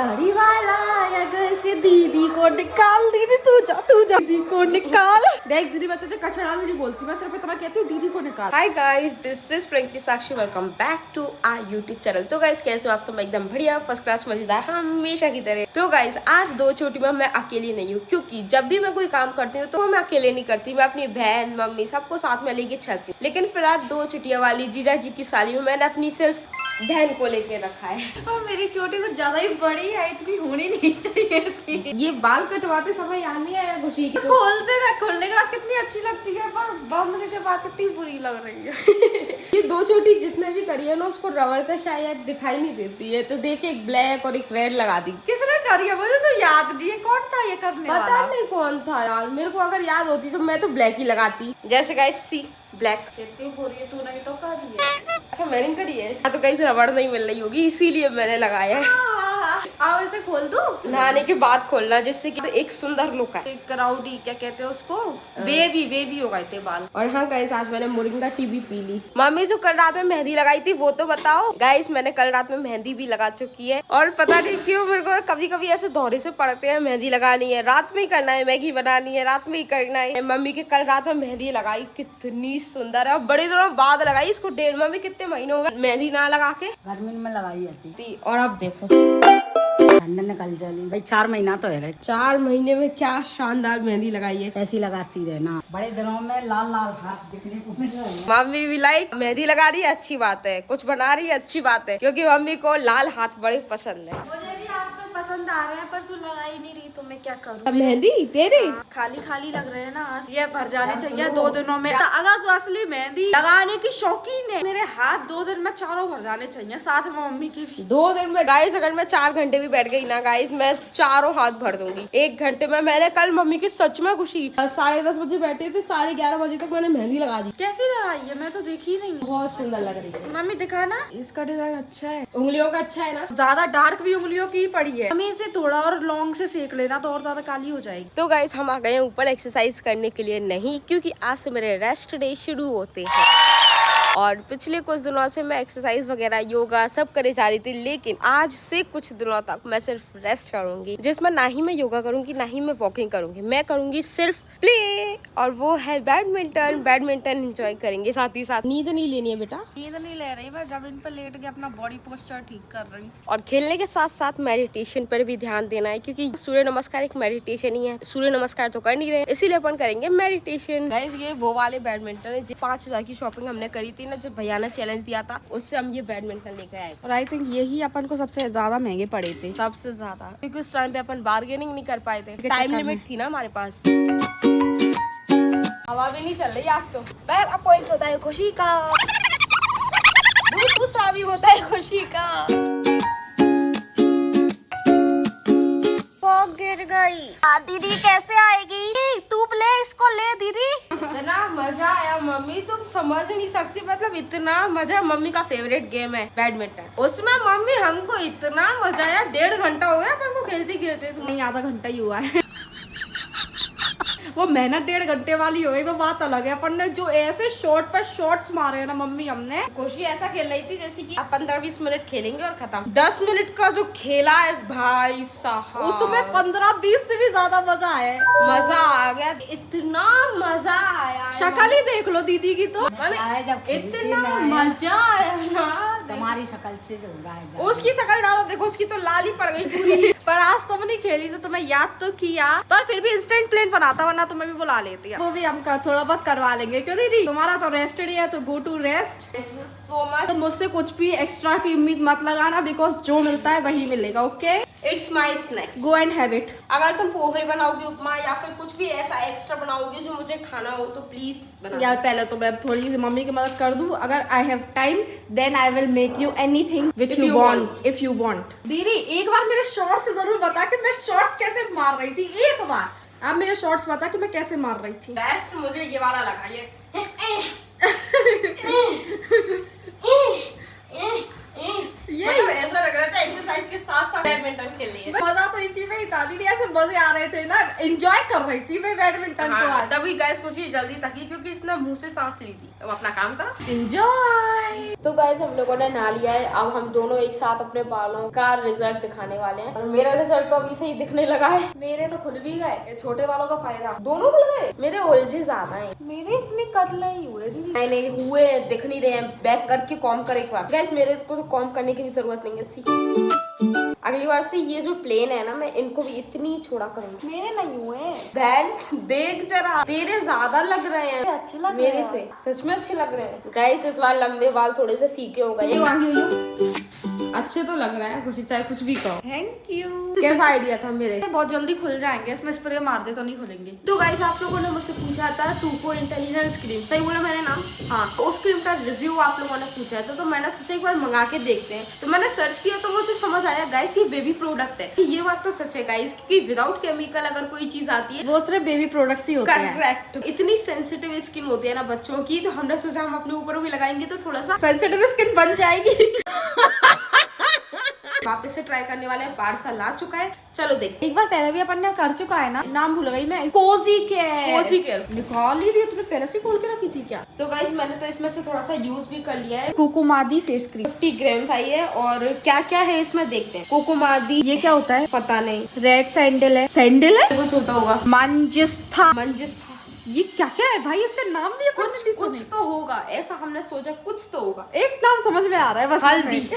दाढ़ी वाला आया घर से, दीदी को निकाल, दीदी तू जा दीदी को निकाल। देख दीदी मैं तुझे कचड़ा भी नहीं बोलती, मैं सिर्फ इतना कहती हूँ दीदी को निकाल। Hi guys, this is frankly Sakshi, welcome back to our YouTube channel. तो गाइस कैसे हो आप सब? एकदम बढ़िया, फर्स्ट क्लास, मजेदार, हमेशा की तरह। तो गाइस आज दो चोटी में मैं अकेली नहीं हूँ, क्योंकि जब भी मैं कोई काम करती हूँ तो मैं अकेले नहीं करती, मैं अपनी बहन मम्मी सबको साथ में लेके चलती हूँ। लेकिन फिलहाल दो चुटिया वाली जीजा जी की साली में मैंने अपनी सिर्फ बहन को लेके रखा है। और मेरी चोटी कुछ ज्यादा ही बड़ी है, इतनी होनी नहीं चाहिए थी। ये बाल कटवाते समय याद नहीं आया खुशी की? खोलते रह, खोलने के बाद कितनी अच्छी लगती है, पर बंद के बाद कितनी बुरी लग रही है। ये दो चोटी जिसने भी करी है ना, उसको रबड़ का शायद दिखाई नहीं देती है, तो देखे एक ब्लैक और एक रेड लगा दी। किसने करी है मुझे तो याद नहीं है, कौन था ये करने वाला? पता नहीं कौन था यार, मेरे को अगर याद होती तो मैं तो ब्लैक ही लगाती। जैसे गाइस सी ब्लैक कितनी बुरी है, तूने तो करी है। अच्छा मैंने करी है, तो कहीं से रबड़ नहीं मिल रही होगी इसीलिए मैंने लगाया है। आओ इसे खोल दो, नहाने के बाद खोलना, जिससे कि एक सुंदर लुक है। क्राउडी क्या कहते हैं उसको, वेवी हो गए थे बाल। और हाँ गाइस आज मैंने मोरिंगा टी भी पी ली। मम्मी जो कल रात में मेहंदी लगाई थी वो तो बताओ। गाइस मैंने कल रात में मेहंदी भी लगा चुकी है, और पता नहीं क्यों मेरे को कभी कभी ऐसे दौरे से पड़ते हैं, मेहंदी लगानी है, रात में ही करना है, मैगी बनानी है, रात में ही करना है। मम्मी के कल रात में मेहंदी लगाई, कितनी सुंदर है, बड़े दिनों बाद लगाई इसको। डेढ़ मम्मी कितने महीने हो गए मेहंदी ना लगा के, गर्मी में लगाई थी। और अब देखो निकल चली भाई, 4 महीना तो है। 4 महीने में क्या शानदार मेहंदी लगाई है। ऐसी लगाती रहना, बड़े दिनों में लाल लाल हाथ दिखने को मिल रहा है। मम्मी भी लाइक मेहंदी लगा रही है, अच्छी बात है, कुछ बना रही है, अच्छी बात है, क्योंकि मम्मी को लाल हाथ बड़े पसंद है। मुझे भी आज तो पसंद आ रहे हैं, पर तू लगा ही नहीं रही, तो मैं क्या करूँ? मेहंदी तेरे खाली खाली लग रहे हैं ना आज, ये भर जाने चाहिए 2 दिनों में। अगर तू असली मेहंदी लगाने की शौकीन है, मेरे हाथ 2 दिन में चारों भर जाने चाहिए, साथ में मम्मी की भी। 2 दिन में गाइस अगर मैं 4 घंटे भी बैठ गई ना गाइस, मैं चारों हाथ भर दूंगी 1 घंटे में। मैंने कल मम्मी की सच में खुशी 10:30 बजे बैठे थे, 11:30 बजे तक मैंने मेहंदी लगा दी। कैसी लगाई है? मैं तो देखी नहीं। बहुत सुंदर लग रही है। मम्मी दिखा ना, इसका डिजाइन अच्छा है, उंगलियों का अच्छा है ना, ज्यादा डार्क भी उंगलियों की ही पड़ी है। हमें इसे थोड़ा और लॉन्ग से सेक लेना तो और ज्यादा काली हो जाएगी। तो गाइस हम आ गए ऊपर एक्सरसाइज करने के लिए, नहीं क्योंकि आज से मेरे रेस्ट डे शुरू होते हैं, और पिछले कुछ दिनों से मैं एक्सरसाइज वगैरह योगा सब करे जा रही थी, लेकिन आज से कुछ दिनों तक मैं सिर्फ रेस्ट करूंगी, जिसमें ना ही मैं योगा करूंगी ना ही मैं वॉकिंग करूंगी, मैं करूंगी सिर्फ प्ले, और वो है बैडमिंटन एंजॉय करेंगे। साथ ही साथ नींद नहीं लेनी है बेटा, नींद नहीं ले रही, मैं जमीन पर लेट के अपना बॉडी पोस्चर ठीक कर रही हूँ। और खेलने के साथ साथ मेडिटेशन पर भी ध्यान देना है, क्योंकि सूर्य नमस्कार एक मेडिटेशन ही है। सूर्य नमस्कार तो कर नहीं रहे, इसीलिए अपन करेंगे मेडिटेशन। गाइस ये वो वाले बैडमिंटन है 5,000 की शॉपिंग हमने करी थी ना, जब भैया ने चैलेंज दिया था, उससे हम ये बैडमिंटन लेकर आए, और आई थिंक यही अपन को सबसे ज्यादा महंगे पड़े थे, सबसे ज्यादा, क्योंकि उस टाइम पे अपन बार्गेनिंग नहीं कर पाए थे, टाइम लिमिट थी ना हमारे पास। हवा भी नहीं चल रही आज तो। पहला पॉइंट होता है खुशी का, दूसरा भी होता है खुशी का। गिर गई दीदी, कैसे आएगी? तू ले इसको, ले दीदी। इतना मजा आया मम्मी, तुम समझ नहीं सकती, मतलब इतना मजा। मम्मी का फेवरेट गेम है बैडमिंटन, उसमें मम्मी हमको इतना मजा आया, 1.5 घंटा हो गया अपन को खेलते खेलते। नहीं आधा घंटा ही हुआ है। वो मेहनत 1.5 घंटे वाली हो गई, वो बात अलग है। अपन ने जो ऐसे शॉट पर शॉट्स मारे हैं ना मम्मी, हमने खुशी ऐसा खेल रही थी जैसे कि 15-20 मिनट खेलेंगे और खत्म। 10 मिनट का जो खेला है भाई साहब, उसमें 15-20 से भी ज्यादा मजा आया, मजा आ गया, इतना मजा आया। शक्ल ही देख लो दीदी की, तो इतना मजा आया ना। तुम्हारी शक्ल से जो हो रहा है, उसकी शक्ल ज्यादा देखो, उसकी तो लाल ही पड़ गई पूरी। पर आज तुम नहीं खेली तो तुम्हें याद तो किया, पर फिर भी इंस्टेंट प्लेन बनाता, वरना तुम्हें भी बुला लेती है। वो भी हम थोड़ा बहुत करवा लेंगे, क्यों दीदी? तुम्हारा तो रेस्टेड है, तो go to rest. Thank you so much. तो मुझसे कुछ भी एक्स्ट्रा की उम्मीद मत लगाना, बिकॉज जो मिलता है वही मिलेगा। Okay, it's my snacks, go and have it. अगर तुम पोहे बनाओगी, उपमा या फिर कुछ भी ऐसा एक्स्ट्रा बनाओगी जो मुझे खाना हो, तो प्लीज बना। यार पहले तो मैं थोड़ी सी मम्मी की मदद कर दूं, अगर I have time then I will make you anything which you want, if you want. दीदी एक बार मेरे शॉर्ट्स से जरूर बता कि मैं शॉर्ट्स कैसे मार रही थी, एक बार आप मेरे शॉर्ट्स बता कि मैं कैसे मार रही थी। बेस्ट मुझे ये वाला लगा, ये मतलब ऐसा लग रहा था एक्सरसाइज एक्सरसाइज के साथ साथ बैडमिंटन खेल रही है। मजा तो इसी में ही था दीदी, ऐसे मजे आ रहे थे ना, एंजॉय कर रही थी मैं बैडमिंटन को आज। तभी गाइस खुशी जल्दी थकी क्योंकि इसने मुंह से सांस ली थी। अब अपना काम करो, एंजॉय। तो गाइस हम लोगों ने नहा लिया है, अब हम दोनों एक साथ अपने बालों का रिजल्ट दिखाने वाले हैं। और मेरा रिजल्ट तो अभी से ही दिखने लगा है। मेरे तो खुल भी गए, छोटे बालों का फायदा। दोनों खुल गए, मेरे उलझे ज्यादा है, मेरे इतने कतले ही हुए दीदी। नहीं हुए, दिख नहीं रहे हैं। बैक करके कॉम कर एक बार। गाइस मेरे को तो कॉम करने की भी जरूरत नहीं है। अगली बार से ये जो प्लेन है ना, मैं इनको भी इतनी छोड़ा करूंगी। मेरे नहीं हुए बहन, देख जरा, तेरे ज्यादा लग रहे हैं। अच्छे लग मेरे रहे से सच में अच्छे लग रहे हैं। गाइस इस बार लंबे बाल थोड़े से फीके हो गए। अच्छे तो लग रहे हैं, कुछ चाहे कुछ भी कहो। Thank you. कैसा आइडिया था मेरे? बहुत जल्दी खुल जाएंगे, इसमें स्प्रे मार दे तो नहीं खुलेंगे। तो गाइस आप लोगों ने मुझसे पूछा था टूको इंटेलिजेंस क्रीम, सही बोला मैंने नाम? हाँ, उस क्रीम का रिव्यू आप लोगों ने पूछा था, तो मैंने सोचा एक बार मंगा के देखते हैं। तो मैंने सर्च किया तो मुझे समझ आया गाइस ये बेबी प्रोडक्ट है। ये बात तो सच है गाइस, क्योंकि विदाउट केमिकल अगर कोई चीज आती है वो सिर्फ बेबी प्रोडक्ट्स ही होते हैं। करेक्ट। इतनी सेंसिटिव स्किन होती है ना बच्चों की, तो हमने सोचा हम अपने ऊपर भी लगाएंगे तो थोड़ा सा सेंसिटिव स्किन बन जाएगी। वापस से ट्राई करने वाले हैं। पार्सल आ चुका है, चलो देख। एक बार पहले भी अपन ने कर चुका है ना, नाम भूल गई मैं। कोजी केयर निकाल ही दी, तुमने पहले से खोल के रखी थी क्या? तो गाइस मैंने तो इसमें से थोड़ा सा यूज भी कर लिया है। कोकोमादी फेस क्रीम 50 ग्राम्स आई है, और क्या क्या है इसमें देखते हैं। कोकोमादी, ये क्या होता है पता नहीं। रेड सैंडल है, सैंडल है कुछ होता होगा। मंजिस्था, ये क्या क्या है भाई, इसका नाम भी कुछ तो होगा, ऐसा हमने सोचा कुछ तो होगा। एक नाम समझ में आ रहा है बस, हल्दी।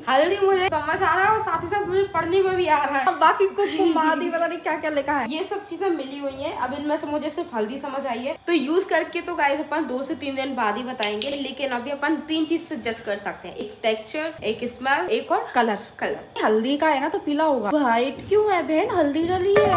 हल्दी मुझे समझ आ रहा है और साथ ही साथ मुझे पढ़ने में भी आ रहा है। बाकी कुमादी पता नहीं क्या क्या लिखा है। ये सब चीजें मिली हुई है, अब इनमें से मुझे सिर्फ हल्दी समझ आई है। तो यूज करके तो गाइस अपन 2 से 3 दिन बाद ही बताएंगे, लेकिन अभी अपन 3 चीज से जज कर सकते हैं। एक टेक्सचर, एक स्मेल, एक और कलर। हल्दी का है ना तो पीला होगा। व्हाइट क्यों है बहन, हल्दी डाली है।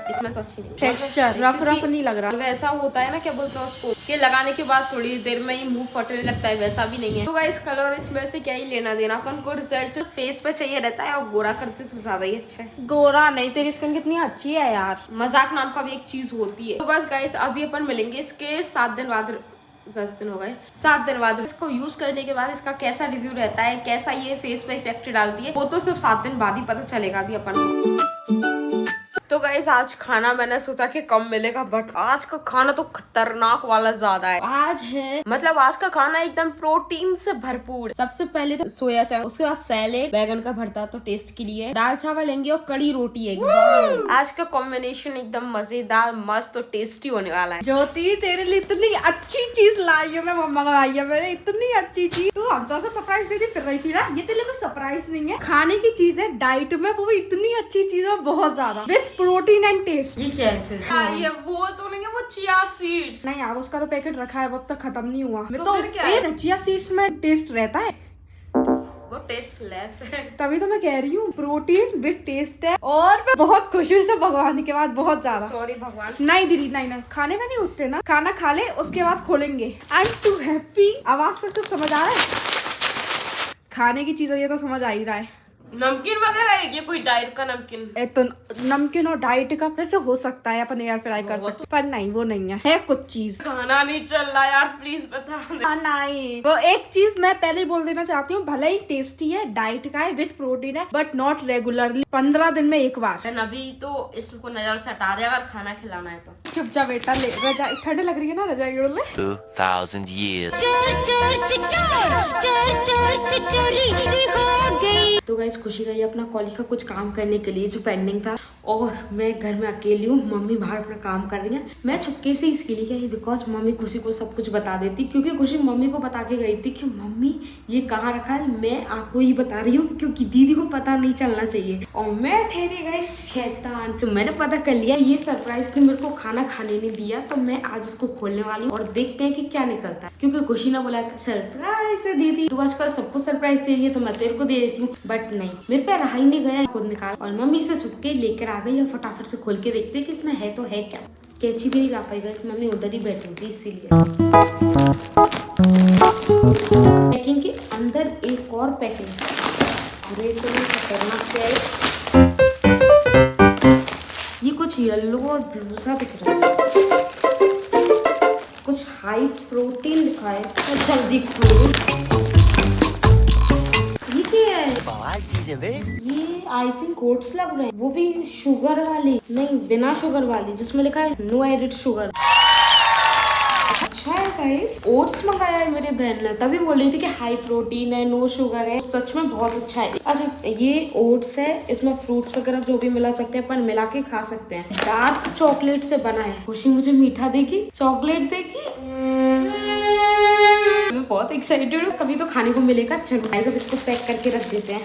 इसमें तो अच्छी नहीं, टेक्सचर रफ नहीं लग रहा। वैसा होता है ना, क्या बोलते हैं उसको, कि लगाने के बाद थोड़ी देर में ही मुंह फटने लगता है, वैसा भी नहीं है। तो गाइस कलर और स्मेल से क्या ही लेना देना, अपन को रिजल्ट फेस पे चाहिए रहता है, और गोरा करते तो ज्यादा ही अच्छा है। गोरा नहीं, तेरी स्किन कितनी अच्छी है यार। मजाक नाम का भी एक चीज होती है। तो बस गाइस अभी अपन मिलेंगे इसके 7 दिन बाद, 10 दिन हो गए, 7 दिन बाद। इसको यूज करने के बाद इसका कैसा रिव्यू रहता है, कैसा ये फेस पे इफेक्ट डालती है, वो तो सिर्फ 7 दिन बाद ही पता चलेगा अभी अपन को। तो गाइस आज खाना मैंने सोचा कि कम मिलेगा, बट आज का खाना तो खतरनाक वाला ज्यादा है। आज है मतलब आज का खाना एकदम प्रोटीन से भरपूर। सबसे पहले तो सोया चांप, उसके बाद सैलेड, बैगन का भरता तो टेस्ट के लिए, दाल चावल लेंगे और कड़ी रोटी है। आज का कॉम्बिनेशन एकदम मजेदार, मस्त और टेस्टी होने वाला है। ज्योति तेरे लिए इतनी अच्छी चीज लाई है, मैं मम्मा को लाई है मैंने, इतनी अच्छी चीज। तू हम सबको सरप्राइज दे दी फिर रही थी ना, ये तेरे लिए कोई सरप्राइज नहीं है, खाने की चीज है, डाइट में वो इतनी अच्छी चीज है, बहुत ज्यादा विथ प्रोटीन एंड टेस्ट। ये क्या है फिर? ये वो तो नहीं है, वो चिया सीड्स। नहीं यार, उसका तो पैकेट रखा है, वो अब तक खत्म नहीं हुआ। तो फिर क्या है? चिया सीड्स में टेस्ट रहता है, वो टेस्ट लेस है, तभी तो मैं कह रही हूँ प्रोटीन विद टेस्ट है। और मैं बहुत खुश हूँ इसे भगवान के बाद, बहुत ज्यादा। सॉरी भगवान। नहीं दीदी नहीं, खाने में नहीं उठते ना, खाना खा ले उसके बाद खोलेंगे। I am too happy. आवाज से कुछ समझ आ रहा है? खाने की चीज है ये तो समझ आ ही रहा है। नमकीन वगैरह है ये, कोई डाइट का नमकीन? तो नमकीन और डाइट का वैसे हो सकता है, अपन एयर फ्राई कर सकते, पर नहीं वो नहीं है कुछ चीज। खाना नहीं चल रहा यार, प्लीज बता दे। नहीं, वो एक चीज मैं पहले बोल देना चाहती हूँ, भले ही टेस्टी है, डाइट का है, विथ प्रोटीन है, बट नॉट रेगुलरली, 15 दिन में एक बार। अभी तो इसको नजर से हटा दे अगर खाना खिलाना है तो। चुप जा बेटा, ले रजाई ठंड लग रही है ना, रजाई ओढ़ ले। 2000 years। तो गाइस खुशी गई अपना कॉलेज का कुछ काम करने के लिए जो पेंडिंग था, और मैं घर में अकेली हूँ, मम्मी बाहर अपना काम कर रही है। मैं चुपके से इसलिए गई बिकॉज मम्मी खुशी को सब कुछ बता देती, क्योंकि खुशी मम्मी को बता के गई थी कि मम्मी ये कहाँ रखा है, मैं आपको ही बता रही हूँ क्योंकि दीदी को पता नहीं चलना चाहिए। और मैं ठहरी गई शैतान, तो मैंने पता कर लिया ये सरप्राइज ने मेरे को खाना खाने नहीं दिया, तो मैं आज इसको खोलने वाली हूँ और देखते हैं कि क्या निकलता है। क्योंकि खुशी ने बोला था सरप्राइज है दीदी, तू आजकल सबको सरप्राइज दे रही है तो मैं तेरे को दे देती हूँ, बट नहीं, मेरे पे रहा ही नहीं गया, खुद निकाल। और मम्मी से छुपके लेकर आ गई, और फटाफट से खोल के देखते कि इसमें है तो है क्या। कैंची भी नहीं ला पाएगा इस, मम्मी उधर ही बैठी थी इसीलिए। पैकिंग के अंदर एक और पैकिंग, अरे तो खतरनाक क्या है, ये कुछ येलो और ब्लू सा दिख रहा है, कुछ हाई प्रोटीन लिखा है, तो जल्दी खोलो। easy, babe. ये आई थिंक ओट्स लग रहे हैं, वो भी शुगर वाली नहीं, बिना शुगर वाली, जिसमें लिखा है नो एडिड शुगर। अच्छा है गाइस, ओट्स मंगाया है मेरी बहन ने, तभी बोल रही थी कि हाई प्रोटीन है, नो शुगर है, सच में बहुत अच्छा है। अच्छा ये ओट्स है, इसमें फ्रूट्स वगैरह जो भी मिला सकते हैं अपन मिला के खा सकते हैं। डार्क चॉकलेट से बना है। खुशी मुझे मीठा देगी, चॉकलेट देगी, मैं बहुत एक्साइटेड हूँ, कभी तो खाने को मिलेगा। चलो गाइस अब इसको पैक करके रख देते हैं।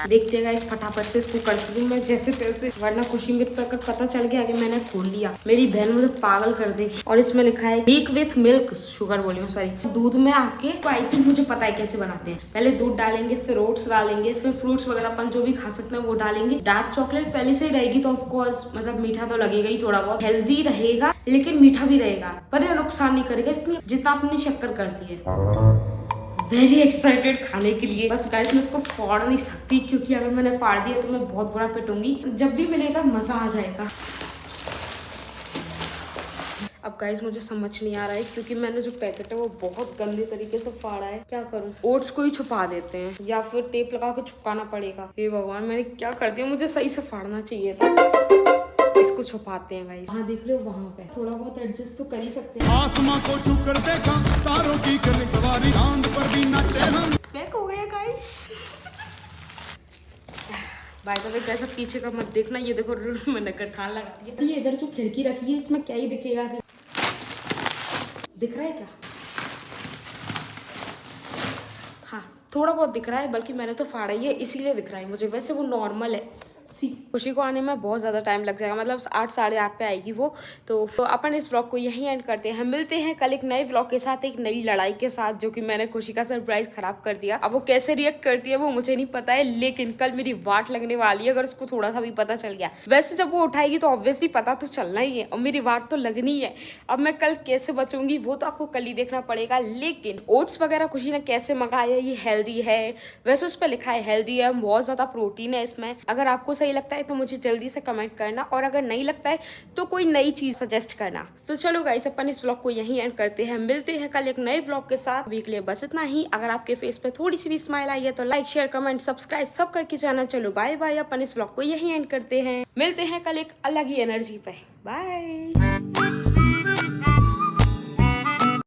देखते हैं गाइस, फटाफट से इसको करती हूँ मैं जैसे तैसे, वरना खुशी मेरे पे अगर पता चल गया कि मैंने खोल लिया, मेरी बहन मुझे पागल कर देगी। और इसमें लिखा है मिल्क विथ मिल्क, शुगर बोली हूँ सॉरी, दूध में आके। तो आई थिंक मुझे पता है कैसे बनाते हैं। पहले दूध डालेंगे, फिर ओट्स डालेंगे, फिर फ्रूट्स वगैरह अपन जो भी खा सकते हैं वो डालेंगे। डार्क चॉकलेट पहले से ही रहेगी तो ऑफकोर्स मतलब मीठा तो लगेगा ही, थोड़ा बहुत हेल्दी रहेगा लेकिन मीठा भी रहेगा, पर ये नुकसान नहीं करेगा इतनी जितना अपनी शक्कर करती है। वेरी एक्साइटेड खाने के लिए। बस गाइस मैं इसको फाड़ नहीं सकती, क्योंकि अगर मैंने फाड़ दिया तो मैं बहुत बुरा पिटूंगी। जब भी मिलेगा मजा आ जाएगा। अब गाइस मुझे समझ नहीं आ रहा है, क्योंकि मैंने जो पैकेट है वो बहुत गंदे तरीके से फाड़ा है। क्या करूं? ओट्स को ही छुपा देते हैं या फिर टेप लगा के छुपाना पड़ेगा। हे भगवान, मैंने क्या कर दिया, मुझे सही से फाड़ना चाहिए था। इसको छुपाते हैं गाइस। हाँ देख लो वहाँ पे थोड़ा बहुत एडजस्ट तो कर ही सकते हैं। आसमां को छू कर देखा, तारों की चली सवारी, चांद पर भी नाचे हम। पैक हो गया guys. By the way guys, पीछे का मत देखना, ये देखो मैंने गठान लगा दिया। ये इधर जो खिड़की रखी है इसमें क्या ही दिखेगा, दिख रहा है क्या? हाँ थोड़ा बहुत दिख रहा है, बल्कि मैंने तो फाड़ा ही है इसीलिए दिख रहा है मुझे, वैसे वो नॉर्मल है। खुशी को आने में बहुत ज़्यादा टाइम लग जाएगा, मतलब 8 साढ़े 8 पे आएगी वो। तो अपन इस व्लॉग को यहीं एंड करते हैं। मिलते हैं कल एक नए व्लॉग के साथ, एक नई लड़ाई के साथ, जो कि मैंने खुशी का सरप्राइज खराब कर दिया। अब वो कैसे रिएक्ट करती है वो मुझे नहीं पता है, लेकिन कल मेरी वाट लगने वाली है अगर उसको थोड़ा सा भी पता चल गया। वैसे जब वो उठाएगी तो ऑब्वियसली पता तो चलना ही है, और मेरी वाट तो लगनी है। अब मैं कल कैसे बचूंगी वो तो आपको कल ही देखना पड़ेगा। लेकिन ओट्स वगैरह खुशी ने कैसे मंगाया, ये हेल्दी है, वैसे उस पर लिखा है हेल्दी है, बहुत ज्यादा प्रोटीन है इसमें। अगर आपको सही लगता है तो मुझे जल्दी से कमेंट करना, और अगर नहीं लगता है तो कोई नई चीज सजेस्ट करना। तो चलो गाइस अपन इस व्लॉग को यहीं एंड करते हैं। मिलते हैं कल एक नए व्लॉग के साथ। वीक लिए बस इतना ही। अगर आपके फेस पे थोड़ी सी भी स्माइल आई है तो लाइक शेयर कमेंट सब्सक्राइब सब करके जाना। चलो बाय बाय, अपन इस व्लॉग को यहीं एंड करते हैं। मिलते हैं कल एक अलग ही एनर्जी पे। बाय।